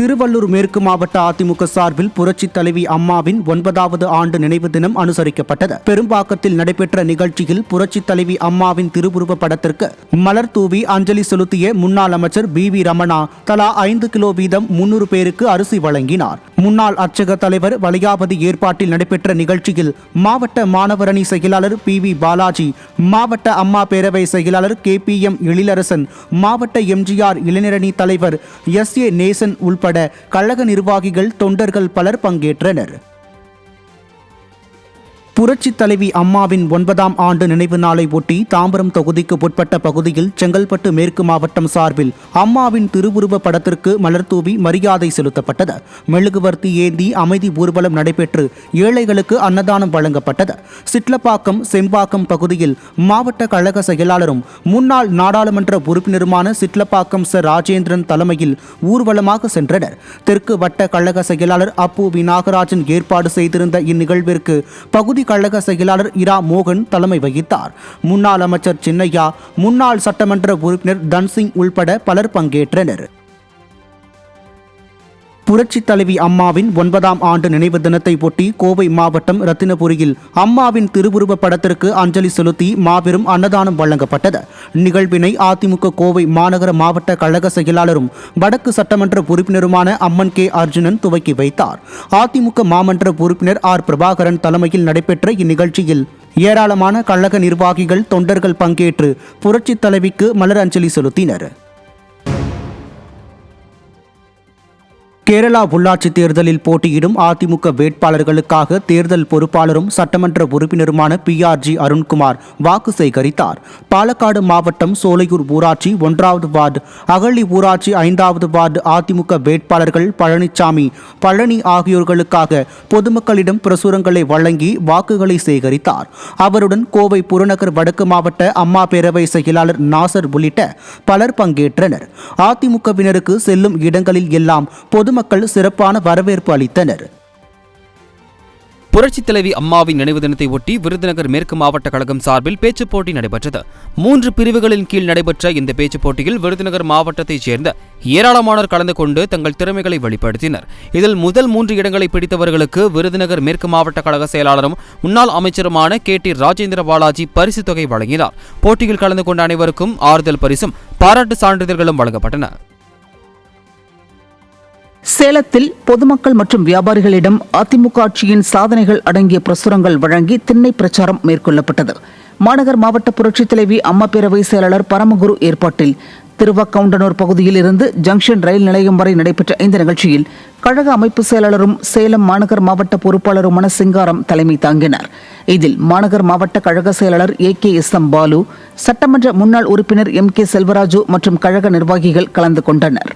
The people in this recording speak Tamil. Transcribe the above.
திருவள்ளூர் மேற்கு மாவட்ட அதிமுக சார்பில் புரட்சித் தலைவி அம்மாவின் 9வது ஆண்டு நினைவு தினம் அனுசரிக்கப்பட்டது. பெரும்பாக்கத்தில் நடைபெற்ற நிகழ்ச்சியில் புரட்சித் தலைவி அம்மாவின் திருவுருவ படத்திற்கு மலர் தூவி அஞ்சலி செலுத்திய முன்னாள் அமைச்சர் பி.வி. ரமணா தலா 5 கிலோ வீதம் 300 பேருக்கு அரிசி வழங்கினார். முன்னாள் அர்ச்சக தலைவர் வலியாபதி ஏற்பாட்டில் நடைபெற்ற நிகழ்ச்சியில் மாவட்ட மாணவரணி செயலாளர் பி.வி. பாலாஜி, மாவட்ட அம்மா பேரவை செயலாளர் கே.பி.எம். எழிலரசன், மாவட்ட எம்.ஜி.ஆர். இளைஞரணி தலைவர் எஸ்.ஏ. நேசன் உள்பட கழக நிர்வாகிகள், தொண்டர்கள் பலர் பங்கேற்றனர். புரட்சித் தலைவி அம்மாவின் 9ஆம் ஆண்டு நினைவு நாளை ஒட்டி தாம்பரம் தொகுதிக்கு உட்பட்ட பகுதியில் செங்கல்பட்டு மேற்கு மாவட்டம் சார்பில் அம்மாவின் திருவுருவ படத்திற்கு மலர்தூவி மரியாதை செலுத்தப்பட்டது. மெழுகுவர்த்தி ஏந்தி அமைதி ஊர்வலம் நடைபெற்று ஏழைகளுக்கு அன்னதானம் வழங்கப்பட்டது. சிட்லப்பாக்கம், செம்பாக்கம் பகுதியில் மாவட்ட கழக செயலாளரும் முன்னாள் நாடாளுமன்ற உறுப்பினருமான சிட்லப்பாக்கம் ச. ராஜேந்திரன் தலைமையில் ஊர்வலமாக சென்றனர். தெற்கு வட்ட கழக செயலாளர் அப்பு விநாகராஜன் ஏற்பாடு செய்திருந்த இந்நிகழ்விற்கு பகுதி கழக செயலாளர் இரா மோகன் தலைமை வகித்தார். முன்னாள் அமைச்சர் சின்னையா, முன்னாள் சட்டமன்ற உறுப்பினர் தன்சிங் உள்பட பலர் பங்கேற்றனர். புரட்சித் தலைவி அம்மாவின் 9ஆம் ஆண்டு நினைவு தினத்தை ஒட்டி கோவை மாவட்டம் ரத்தினபுரியில் அம்மாவின் திருவுருவ படத்திற்கு அஞ்சலி செலுத்தி மாபெரும் அன்னதானம் வழங்கப்பட்டது. நிகழ்வினை அதிமுக கோவை மாநகர மாவட்ட கழக செயலாளரும் வடக்கு சட்டமன்ற உறுப்பினருமான அம்மன் கே. அர்ஜுனன் துவக்கி வைத்தார். அதிமுக மாமன்ற உறுப்பினர் ஆர். பிரபாகரன் தலைமையில் நடைபெற்ற இந்நிகழ்ச்சியில் ஏராளமான கழக நிர்வாகிகள், தொண்டர்கள் பங்கேற்று புரட்சித் தலைவிக்கு மலர் அஞ்சலி செலுத்தினர். கேரளா உள்ளாட்சி தேர்தலில் போட்டியிடும் அதிமுக வேட்பாளர்களுக்காக தேர்தல் பொறுப்பாளரும் சட்டமன்ற உறுப்பினருமான பி.ஆர்.ஜி. அருண்குமார் வாக்கு சேகரித்தார். பாலக்காடு மாவட்டம் சோலையூர் ஊராட்சி 1வது வார்டு, அகழி ஊராட்சி 5வது வார்டு அதிமுக வேட்பாளர்கள் பழனிசாமி, பழனி ஆகியோர்களுக்காக பொதுமக்களிடம் பிரசுரங்களை வழங்கி வாக்குகளை சேகரித்தார். அவருடன் கோவை புறநகர் வடக்கு மாவட்ட அம்மா பேரவை செயலாளர் நாசர் உள்ளிட்ட பலர் பங்கேற்றனர். அதிமுகவினருக்கு செல்லும் இடங்களில் எல்லாம் பொதுமக்கள் சிறப்பான வரவேற்பு அளித்தனர். புரட்சித் தலைவி அம்மாவின் நினைவு தினத்தை ஒட்டி விருதுநகர் மேற்கு மாவட்ட கழகம் சார்பில் பேச்சுப் போட்டி நடைபெற்றது. 3 பிரிவுகளின் கீழ் நடைபெற்ற இந்த பேச்சுப் போட்டியில் விருதுநகர் மாவட்டத்தைச் சேர்ந்த ஏராளமானோர் கலந்து கொண்டு தங்கள் திறமைகளை வெளிப்படுத்தினர். இதில் முதல் 3 இடங்களை பிடித்தவர்களுக்கு விருதுநகர் மேற்கு மாவட்ட கழக செயலாளரும் முன்னாள் அமைச்சருமான கே.டி. ராஜேந்திர பாலாஜி பரிசு தொகை வழங்கினார். போட்டியில் கலந்து கொண்ட அனைவருக்கும் ஆறுதல் பரிசும் பாராட்டு சான்றிதழ்களும் வழங்கப்பட்டன. சேலத்தில் பொதுமக்கள் மற்றும் வியாபாரிகளிடம் அதிமுக ஆட்சியின் சாதனைகள் அடங்கிய பிரசுரங்கள் வழங்கி திண்ணை பிரச்சாரம் மேற்கொள்ளப்பட்டது. மாநகர் மாவட்ட புரட்சித் தலைவி அம்மா பேரவை செயலாளர் பரமகுரு ஏற்பாட்டில் திருவக்கவுண்டனூர் பகுதியில் இருந்து ஜங்ஷன் ரயில் நிலையம் வரை நடைபெற்ற இந்த நிகழ்ச்சியில் கழக அமைப்பு செயலாளரும் சேலம் மாநகர் மாவட்ட பொறுப்பாளருமான சிங்காரம் தலைமை தாங்கினார். இதில் மாநகர் மாவட்ட கழக செயலாளர் A.K.S.M. பாலு, சட்டமன்ற முன்னாள் உறுப்பினர் M.K. செல்வராஜு மற்றும் கழக நிர்வாகிகள் கலந்து கொண்டனர்.